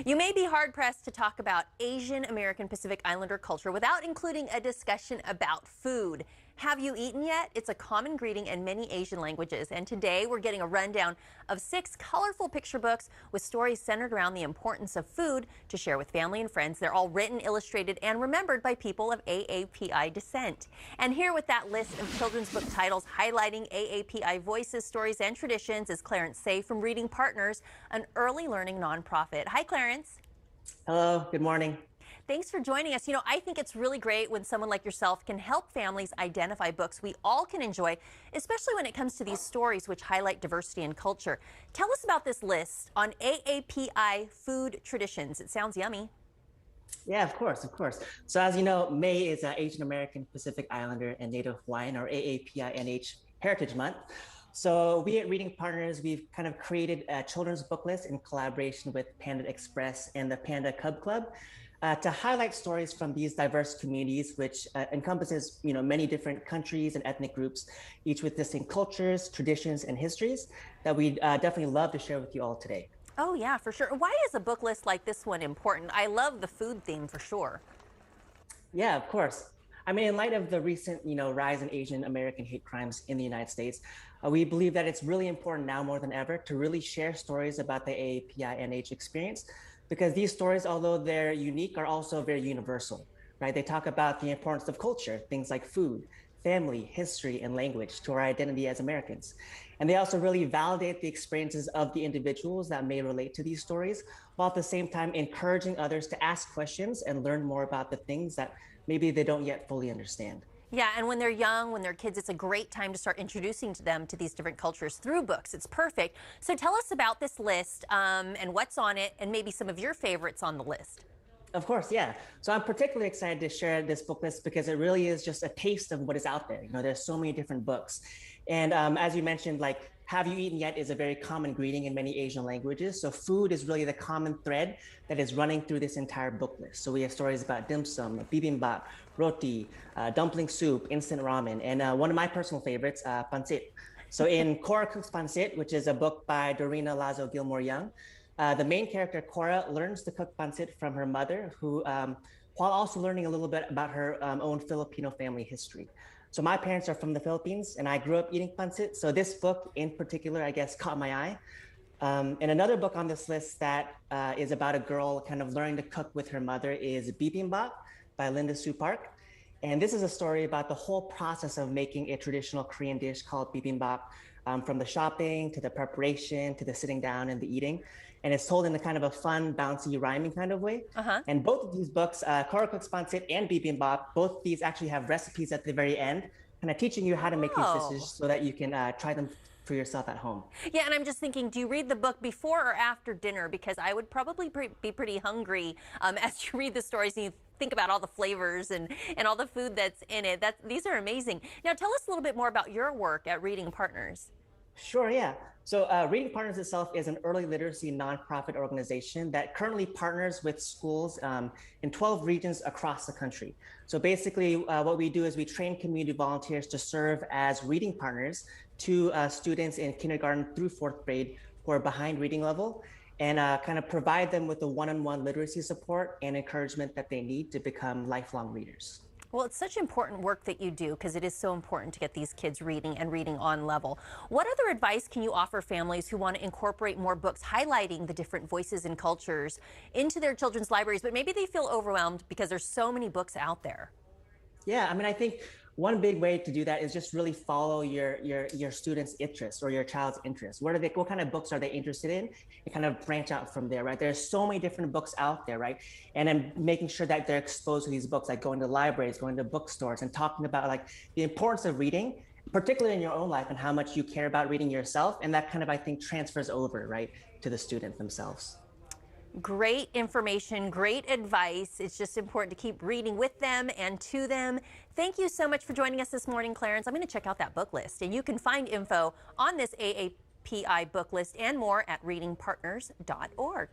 You may be hard-pressed to talk about Asian American Pacific Islander culture without including a discussion about food. Have you eaten yet? It's a common greeting in many Asian languages, and today we're getting a rundown of 6 colorful picture books with stories centered around the importance of food to share with family and friends. They're all written, illustrated, and remembered by people of AAPI descent. And here with that list of children's book titles highlighting AAPI voices, stories, and traditions is Clarence Say from Reading Partners, an early learning nonprofit. Hi, Clarence. Hello, good morning. Thanks for joining us. I think it's really great when someone like yourself can help families identify books we all can enjoy, especially when it comes to these stories which highlight diversity and culture. Tell us about this list on AAPI food traditions. It sounds yummy. Yeah, of course, of course. So as you know, May is Asian American Pacific Islander and Native Hawaiian, or AAPI-NH Heritage Month. So we at Reading Partners, we've kind of created a children's book list in collaboration with Panda Express and the Panda Cub Club to highlight stories from these diverse communities, which encompasses many different countries and ethnic groups, each with distinct cultures, traditions, and histories that we'd definitely love to share with you all today. Oh, yeah, for sure. Why is a book list like this one important? I love the food theme for sure. Yeah, of course. I mean, in light of the recent, rise in Asian American hate crimes in the United States, we believe that it's really important now more than ever to really share stories about the AAPI-NH experience, because these stories, although they're unique, are also very universal, right? They talk about the importance of culture, things like food, family, history, and language to our identity as Americans. And they also really validate the experiences of the individuals that may relate to these stories, while at the same time encouraging others to ask questions and learn more about the things that maybe they don't yet fully understand. Yeah, and when they're young, when they're kids, it's a great time to start introducing to them to these different cultures through books. It's perfect. So tell us about this list and what's on it, and maybe some of your favorites on the list. Of course, yeah. So I'm particularly excited to share this book list because it really is just a taste of what is out there. There's so many different books. And as you mentioned, like, have you eaten yet is a very common greeting in many Asian languages. So food is really the common thread that is running through this entire book list. So we have stories about dim sum, bibimbap, roti, dumpling soup, instant ramen, and one of my personal favorites, pancit. So in Cora Cooks Pancit, which is a book by Dorina Lazo Gilmore Young, the main character, Cora, learns to cook pancit from her mother, who, while also learning a little bit about her own Filipino family history. So my parents are from the Philippines, and I grew up eating pancit. So this book in particular, I guess, caught my eye. And another book on this list that is about a girl kind of learning to cook with her mother is Bibimbap by Linda Sue Park. And this is a story about the whole process of making a traditional Korean dish called bibimbap, from the shopping to the preparation to the sitting down and the eating. And it's told in a kind of a fun, bouncy, rhyming kind of way. And both of these books, Cora Cooks Pancit and Bibimbap, both these actually have recipes at the very end, kind of teaching you how to make these dishes so that you can try them for yourself at home. Yeah, and I'm just thinking, do you read the book before or after dinner? Because I would probably be pretty hungry as you read the stories and you think about all the flavors and all the food that's in it. These are amazing. Now, tell us a little bit more about your work at Reading Partners. Sure, yeah. So Reading Partners itself is an early literacy nonprofit organization that currently partners with schools in 12 regions across the country. So basically what we do is we train community volunteers to serve as reading partners to students in kindergarten through 4th grade who are behind reading level, and kind of provide them with the one-on-one literacy support and encouragement that they need to become lifelong readers. Well, it's such important work that you do because it is so important to get these kids reading and reading on level. What other advice can you offer families who want to incorporate more books highlighting the different voices and cultures into their children's libraries, but maybe they feel overwhelmed because there's so many books out there? Yeah, I mean, I think one big way to do that is just really follow your student's interest or your child's interest. What kind of books are they interested in? And kind of branch out from there, right? There's so many different books out there, right? And then making sure that they're exposed to these books, like going to libraries, going to bookstores, and talking about like the importance of reading, particularly in your own life, and how much you care about reading yourself. And that kind of, I think, transfers over, right, to the students themselves. Great information, great advice. It's just important to keep reading with them and to them. Thank you so much for joining us this morning, Clarence. I'm going to check out that book list, and you can find info on this AAPI book list and more at readingpartners.org.